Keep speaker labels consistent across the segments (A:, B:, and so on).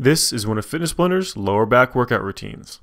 A: This is one of Fitness Blender's lower back workout routines.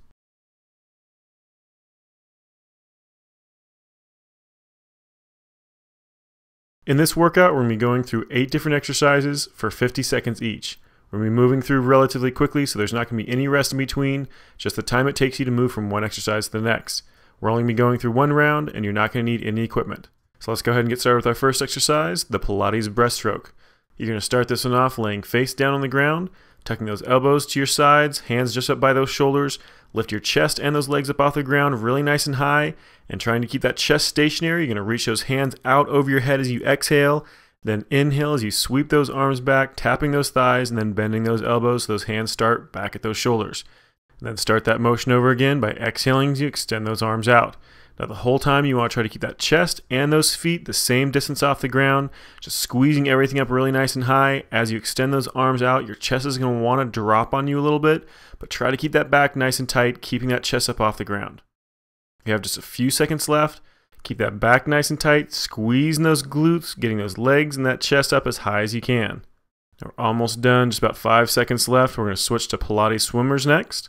A: In this workout, we're going to be going through 8 different exercises for 50 seconds each. We're going to be moving through relatively quickly, so there's not going to be any rest in between, just the time it takes you to move from one exercise to the next. We're only going to be going through one round, and you're not going to need any equipment. So let's go ahead and get started with our first exercise, the Pilates breaststroke. You're going to start this one off laying face down on the ground, tucking those elbows to your sides, hands just up by those shoulders. Lift your chest and those legs up off the ground really nice and high, and trying to keep that chest stationary. You're going to reach those hands out over your head as you exhale, then inhale as you sweep those arms back, tapping those thighs, and then bending those elbows so those hands start back at those shoulders. And then start that motion over again by exhaling as you extend those arms out. Now the whole time you want to try to keep that chest and those feet the same distance off the ground, just squeezing everything up really nice and high. As you extend those arms out, your chest is going to want to drop on you a little bit, but try to keep that back nice and tight, keeping that chest up off the ground. You have just a few seconds left. Keep that back nice and tight, squeezing those glutes, getting those legs and that chest up as high as you can. Now we're almost done, just about 5 seconds left. We're going to switch to Pilates swimmers next.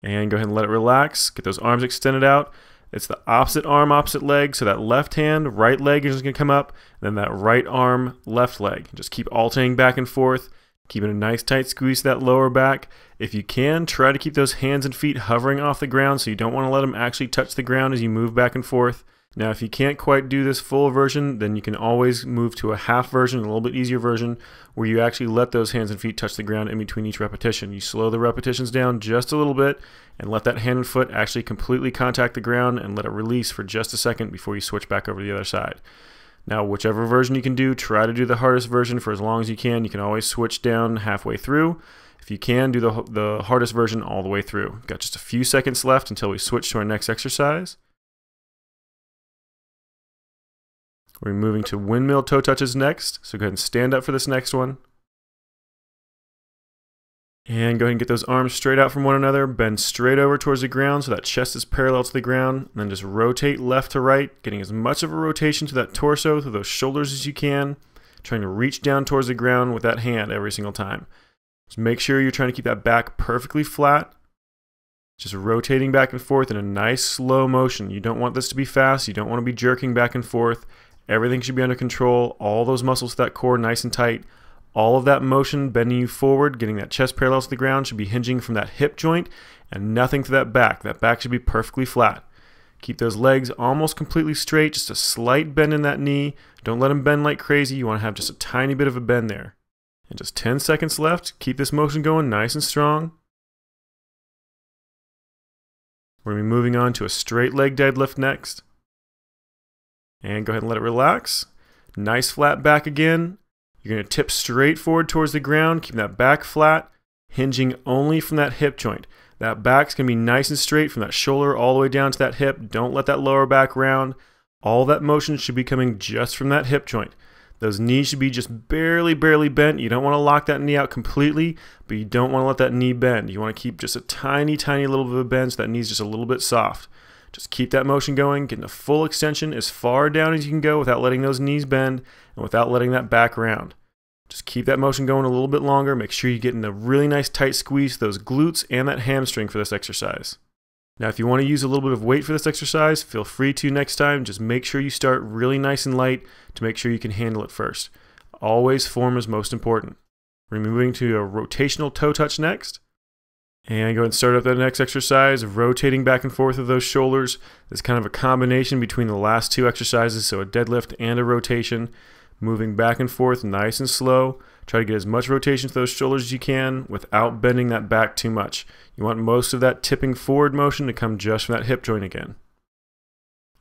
A: And go ahead and let it relax. Get those arms extended out. It's the opposite arm, opposite leg. So that left hand, right leg is just going to come up. And then that right arm, left leg. Just keep alternating back and forth. Keeping a nice tight squeeze to that lower back. If you can, try to keep those hands and feet hovering off the ground so you don't want to let them actually touch the ground as you move back and forth. Now, if you can't quite do this full version, then you can always move to a half version, a little bit easier version, where you actually let those hands and feet touch the ground in between each repetition. You slow the repetitions down just a little bit and let that hand and foot actually completely contact the ground and let it release for just a second before you switch back over to the other side. Now, whichever version you can do, try to do the hardest version for as long as you can. You can always switch down halfway through. If you can, do the hardest version all the way through. Got just a few seconds left until we switch to our next exercise. We're moving to windmill toe touches next, so go ahead and stand up for this next one. And go ahead and get those arms straight out from one another, bend straight over towards the ground so that chest is parallel to the ground, and then just rotate left to right, getting as much of a rotation to that torso, through those shoulders as you can, trying to reach down towards the ground with that hand every single time. Just make sure you're trying to keep that back perfectly flat, just rotating back and forth in a nice slow motion. You don't want this to be fast, you don't want to be jerking back and forth. Everything should be under control, all those muscles to that core nice and tight. All of that motion bending you forward, getting that chest parallel to the ground, should be hinging from that hip joint and nothing to that back. That back should be perfectly flat. Keep those legs almost completely straight, just a slight bend in that knee. Don't let them bend like crazy. You want to have just a tiny bit of a bend there. And just 10 seconds left. Keep this motion going nice and strong. We're going to be moving on to a straight leg deadlift next. And go ahead and let it relax. Nice flat back again. You're going to tip straight forward towards the ground, keeping that back flat, hinging only from that hip joint. That back's going to be nice and straight from that shoulder all the way down to that hip. Don't let that lower back round. All that motion should be coming just from that hip joint. Those knees should be just barely bent. You don't want to lock that knee out completely, but you don't want to let that knee bend. You want to keep just a tiny little bit of a bend so that knee's just a little bit soft. Just keep that motion going, getting a full extension as far down as you can go without letting those knees bend and without letting that back round. Just keep that motion going a little bit longer. Make sure you get in a really nice tight squeeze to those glutes and that hamstring for this exercise. Now, if you want to use a little bit of weight for this exercise, feel free to next time. Just make sure you start really nice and light to make sure you can handle it first. Always form is most important. We're moving to a rotational toe touch next. And go ahead and start up that next exercise, rotating back and forth with those shoulders. It's kind of a combination between the last 2 exercises, so a deadlift and a rotation. Moving back and forth nice and slow. Try to get as much rotation to those shoulders as you can without bending that back too much. You want most of that tipping forward motion to come just from that hip joint again.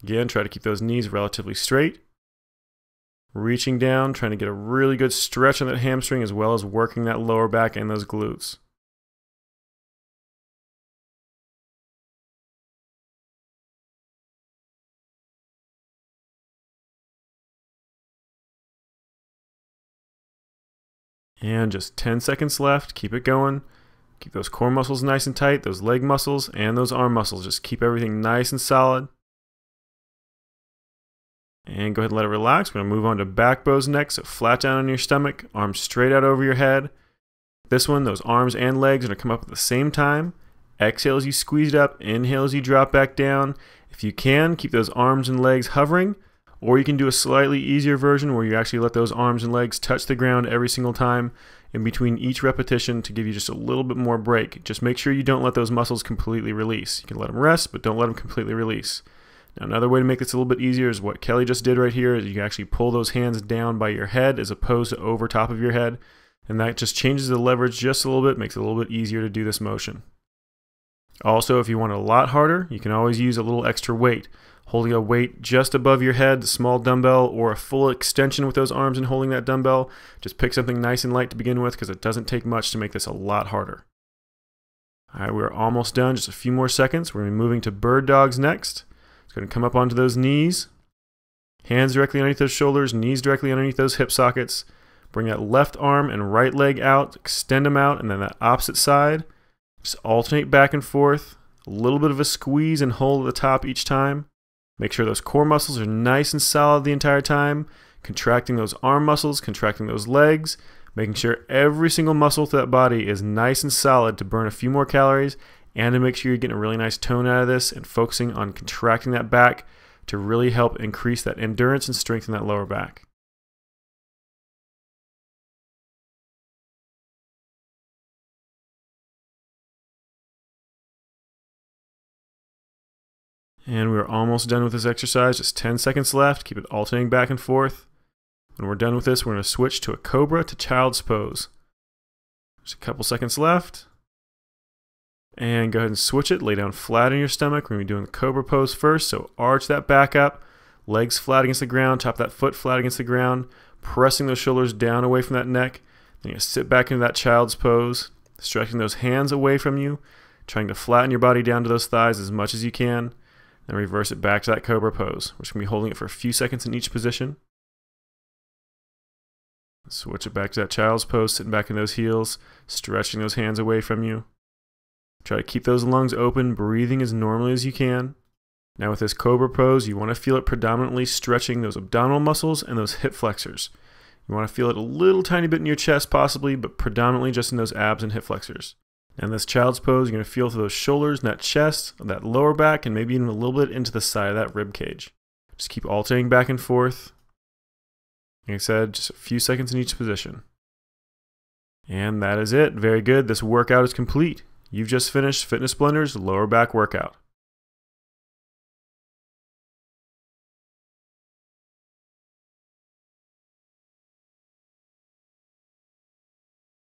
A: Again, try to keep those knees relatively straight. Reaching down, trying to get a really good stretch on that hamstring as well as working that lower back and those glutes. And just 10 seconds left. Keep it going. Keep those core muscles nice and tight, those leg muscles and those arm muscles. Just keep everything nice and solid. And go ahead and let it relax. We're going to move on to back bows next. So flat down on your stomach, arms straight out over your head. This one, those arms and legs are going to come up at the same time. Exhale as you squeeze it up, inhale as you drop back down. If you can, keep those arms and legs hovering, or you can do a slightly easier version where you actually let those arms and legs touch the ground every single time in between each repetition to give you just a little bit more break. Just make sure you don't let those muscles completely release. You can let them rest, but don't let them completely release. Now, another way to make this a little bit easier is what Kelly just did right here, is you can actually pull those hands down by your head as opposed to over top of your head, and that just changes the leverage just a little bit, makes it a little bit easier to do this motion. Also, if you want it a lot harder, you can always use a little extra weight. Holding a weight just above your head, a small dumbbell, or a full extension with those arms and holding that dumbbell. Just pick something nice and light to begin with because it doesn't take much to make this a lot harder. Alright, we're almost done, just a few more seconds. We're going to be moving to bird dogs next. It's going to come up onto those knees. Hands directly underneath those shoulders, knees directly underneath those hip sockets. Bring that left arm and right leg out, extend them out, and then that opposite side. Just alternate back and forth, a little bit of a squeeze and hold at the top each time. Make sure those core muscles are nice and solid the entire time, contracting those arm muscles, contracting those legs, making sure every single muscle to that body is nice and solid to burn a few more calories and to make sure you're getting a really nice tone out of this and focusing on contracting that back to really help increase that endurance and strengthen that lower back. And we're almost done with this exercise, just 10 seconds left. Keep it alternating back and forth. When we're done with this, we're going to switch to a cobra to child's pose. Just a couple seconds left. And go ahead and switch it. Lay down flat on your stomach. We're going to be doing the cobra pose first, so arch that back up. Legs flat against the ground, top of that foot flat against the ground. Pressing those shoulders down away from that neck. Then you sit back into that child's pose. Stretching those hands away from you. Trying to flatten your body down to those thighs as much as you can. Then reverse it back to that cobra pose. We're just going to be holding it for a few seconds in each position. Switch it back to that child's pose, sitting back in those heels, stretching those hands away from you. Try to keep those lungs open, breathing as normally as you can. Now with this cobra pose, you want to feel it predominantly stretching those abdominal muscles and those hip flexors. You want to feel it a little tiny bit in your chest possibly, but predominantly just in those abs and hip flexors. And this child's pose, you're going to feel through those shoulders and that chest, that lower back, and maybe even a little bit into the side of that rib cage. Just keep alternating back and forth. Like I said, just a few seconds in each position. And that is it. Very good. This workout is complete. You've just finished Fitness Blender's lower back workout.